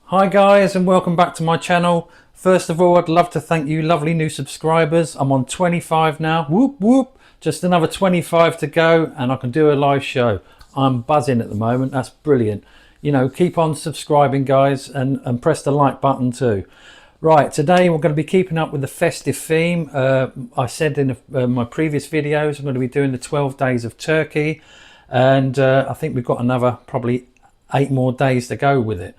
Hi guys, and welcome back to my channel. First of all, I'd love to thank you lovely new subscribers. I'm on 25 now. Whoop whoop. Just another 25 to go and I can do a live show. I'm buzzing at the moment. That's brilliant. You know, keep on subscribing guys, and press the like button too. Right, today we're going to be keeping up with the festive theme. I said in my previous videos I'm going to be doing the 12 days of turkey, and I think we've got another probably 8 more days to go with it.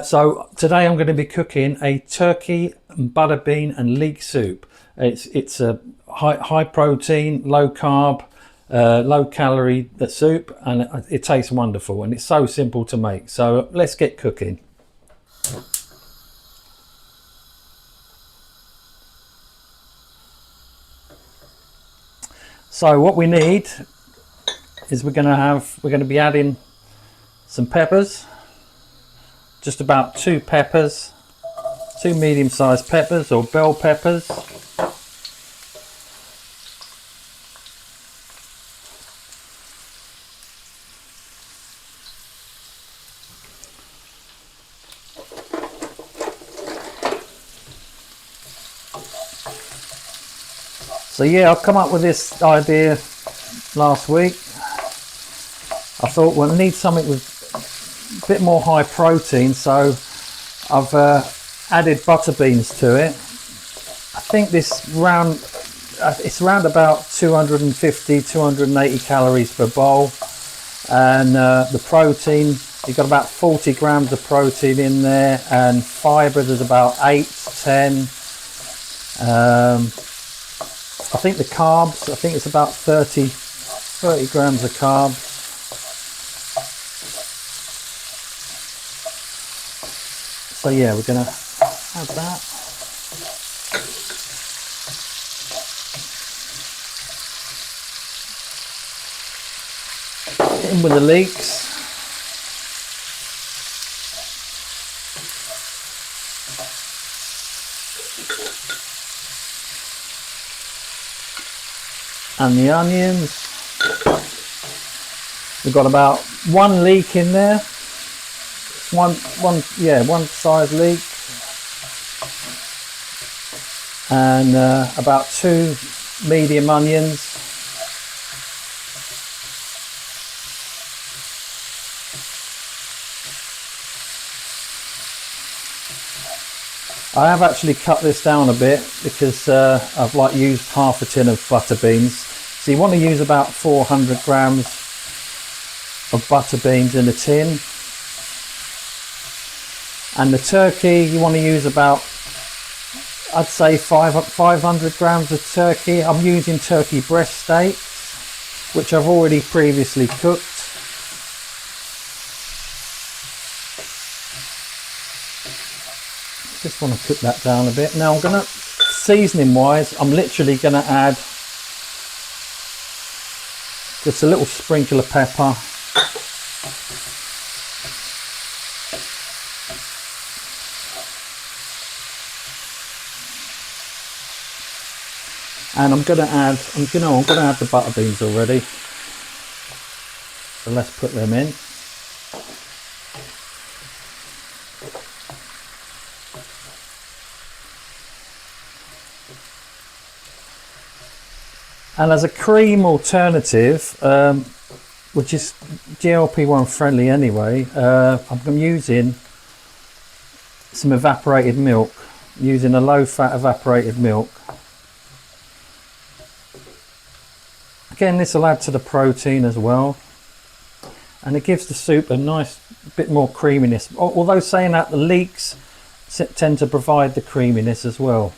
So today I'm going to be cooking a turkey, butter bean and leek soup. It's a high protein, low carb, low calorie soup, and it tastes wonderful, and it's so simple to make. So let's get cooking. So what we need is we're going to be adding some peppers, just about 2 peppers, 2 medium-sized peppers or bell peppers. So yeah, I've come up with this idea last week. I thought, well, I need something with a bit more high protein, so I've added butter beans to it. I think it's around about 250, 280 calories per bowl, and the protein, you've got about 40 grams of protein in there, and fibre there's about 8 to 10. I think the carbs, I think it's about 30 grams of carbs. So yeah, we're going to add that. In with the leeks. And the onions. We've got about 1 leek in there. One size leek, and about 2 medium onions. I have actually cut this down a bit because I've used half a tin of butter beans. So you want to use about 400 grams of butter beans in a tin. And the turkey, you want to use about, I'd say 500 grams of turkey. I'm using turkey breast steaks, which I've already previously cooked. Just want to cook that down a bit. Now I'm going to, seasoning wise, I'm literally going to add just a little sprinkle of pepper. And I'm going to add the butter beans already. So let's put them in. And as a cream alternative, which is GLP-1 friendly anyway, I'm using some evaporated milk, using a low fat evaporated milk. Again, this will add to the protein as well, and it gives the soup a nice bit more creaminess. Although saying that, the leeks tend to provide the creaminess as well.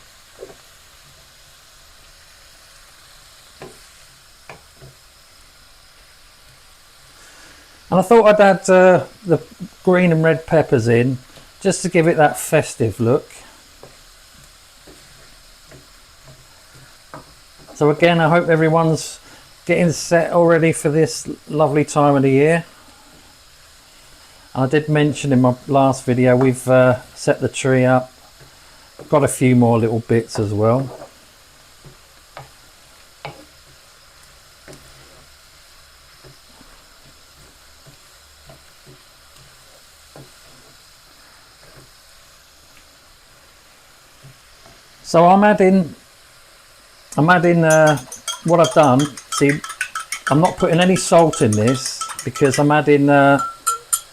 And I thought I'd add the green and red peppers in, just to give it that festive look. So again, I hope everyone's getting set already for this lovely time of the year. I did mention in my last video we've set the tree up. Got a few more little bits as well. So I'm adding what I've done. See, I'm not putting any salt in this because I'm adding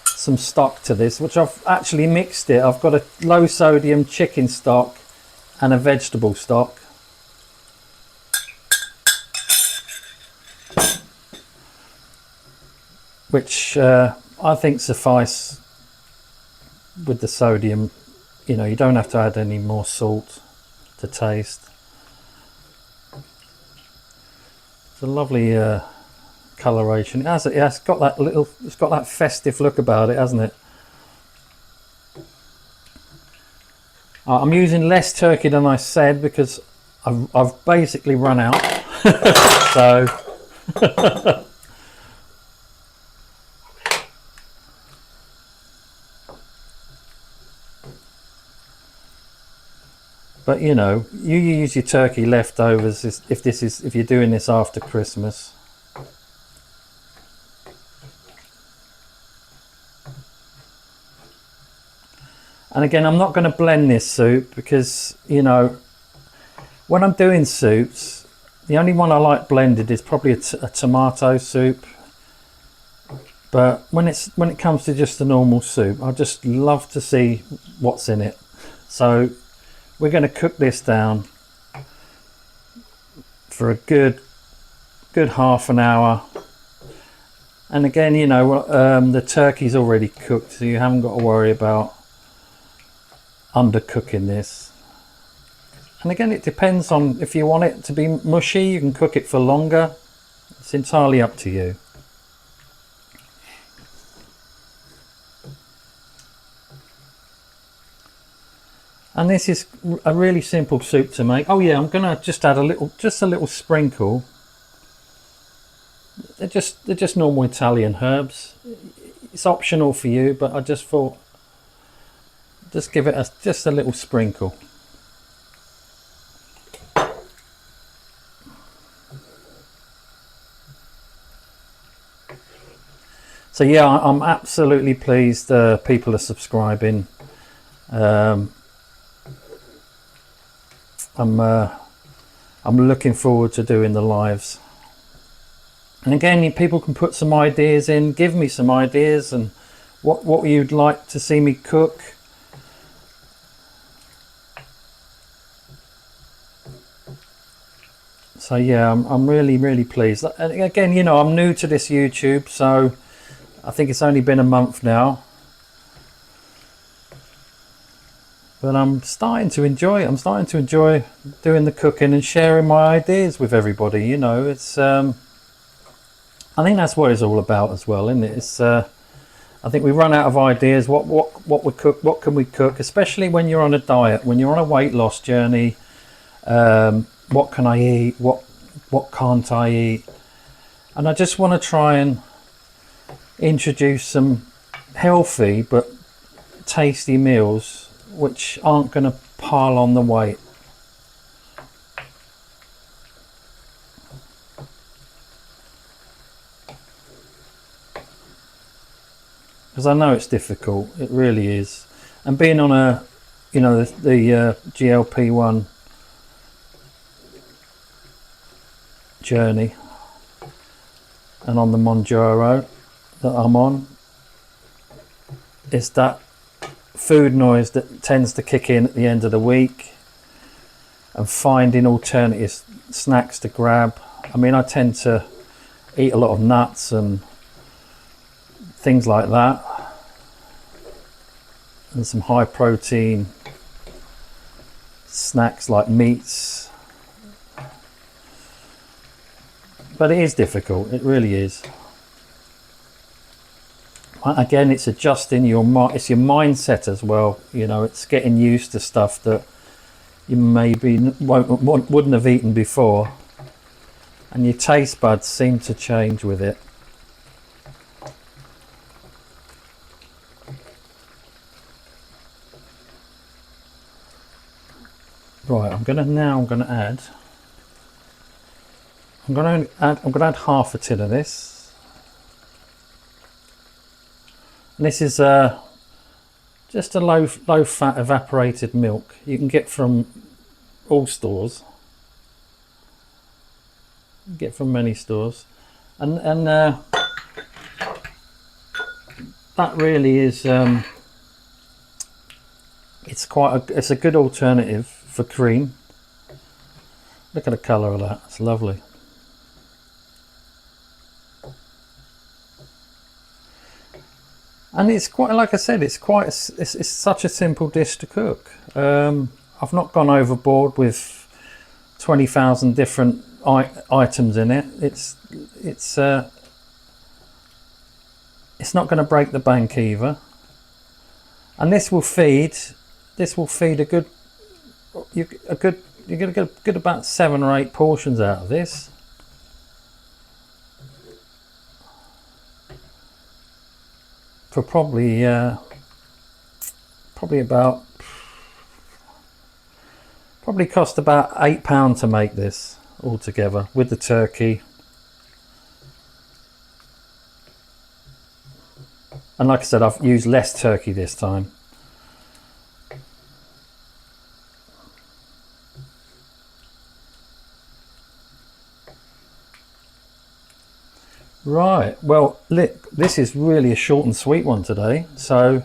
some stock to this, which I've actually mixed it. I've got a low sodium chicken stock and a vegetable stock. Which I think suffice with the sodium. You know, you don't have to add any more salt to taste. It's a lovely coloration. It's got that festive look about it, hasn't it? I'm using less turkey than I said because I've basically run out. So but you know, you use your turkey leftovers if you're doing this after Christmas. And again, I'm not going to blend this soup because, you know, when I'm doing soups, the only one I like blended is probably a tomato soup. But when it comes to just a normal soup, I just love to see what's in it. So we're going to cook this down for a good half an hour. And again, you know, the turkey's already cooked, so you haven't got to worry about undercooking this. And again, it depends on if you want it to be mushy, you can cook it for longer. It's entirely up to you. And this is a really simple soup to make. Oh yeah, I'm gonna just add a little sprinkle. They're just normal Italian herbs. It's optional for you, but I just thought just give it just a little sprinkle. So yeah, I'm absolutely pleased people are subscribing. I'm looking forward to doing the lives. And again, people can put some ideas in, give me some ideas and what you'd like to see me cook. So yeah, I'm really pleased. And again, you know, I'm new to this YouTube, so I think it's only been a month now. But I'm starting to enjoy it. I'm starting to enjoy doing the cooking and sharing my ideas with everybody. You know, it's I think that's what it's all about as well, isn't it? It's I think we run out of ideas. What we cook? What can we cook? Especially when you're on a diet, when you're on a weight loss journey. What can I eat? What can't I eat? And I just want to try and introduce some healthy but tasty meals which aren't going to pile on the weight. Because I know it's difficult, it really is. And being on a, you know, the GLP-1 journey and on the Monjaro that I'm on, it's that food noise that tends to kick in at the end of the week, and finding alternative snacks to grab. I mean, I tend to eat a lot of nuts and things like that, and some high protein snacks like meats. But it is difficult, it really is. Again, it's adjusting your it's your mindset as well. You know, it's getting used to stuff that you maybe wouldn't have eaten before, and your taste buds seem to change with it. Right, I'm gonna add half a tin of this. And this is just a low fat evaporated milk. You can get from all stores. You get from many stores, and that really is it's a good alternative for cream. Look at the colour of that, it's lovely. And it's quite, like I said, it's such a simple dish to cook. I've not gone overboard with 20,000 different items in it. It's not going to break the bank either. And this will feed a good, you're going to get about 7 or 8 portions out of this. For probably cost about £8 to make this altogether with the turkey. And like I said, I've used less turkey this time. Right, well, look, this is really a short and sweet one today. So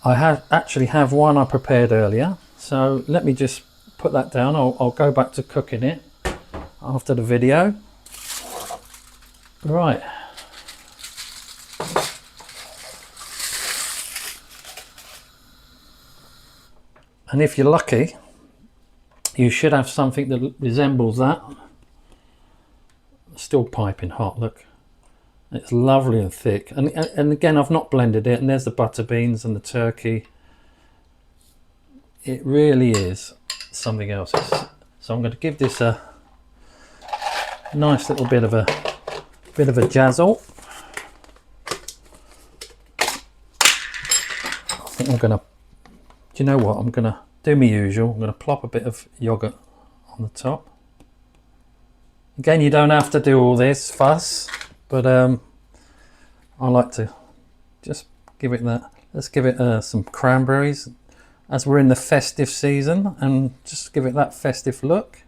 I actually have one I prepared earlier. So let me just put that down. I'll go back to cooking it after the video. Right. And if you're lucky, you should have something that resembles that. Still piping hot, look. It's lovely and thick. And again, I've not blended it. And there's the butter beans and the turkey. It really is something else. So I'm going to give this a nice little bit of a jazzle. I think I'm going to, do you know what? I'm going to do my usual. I'm going to plop a bit of yogurt on the top. Again, you don't have to do all this fuss, but I like to just give it that. Let's give it some cranberries, as we're in the festive season, and just give it that festive look.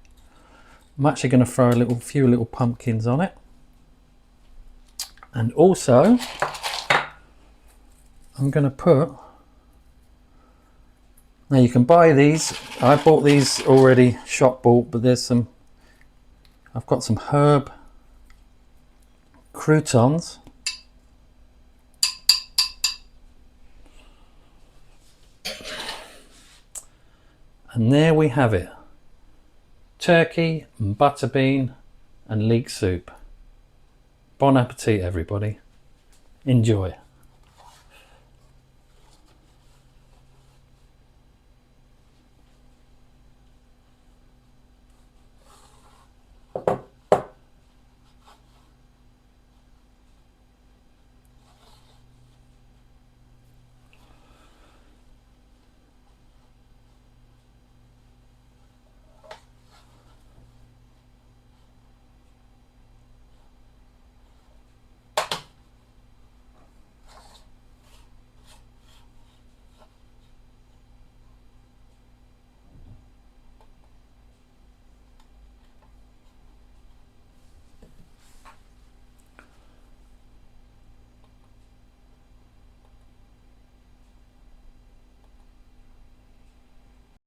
I'm actually going to throw a few little pumpkins on it, and also I'm going to put. Now you can buy these. I bought these already, shop bought, but there's some. I've got some herb croutons. And there we have it. Turkey and butter bean and leek soup. Bon appetit, everybody. Enjoy.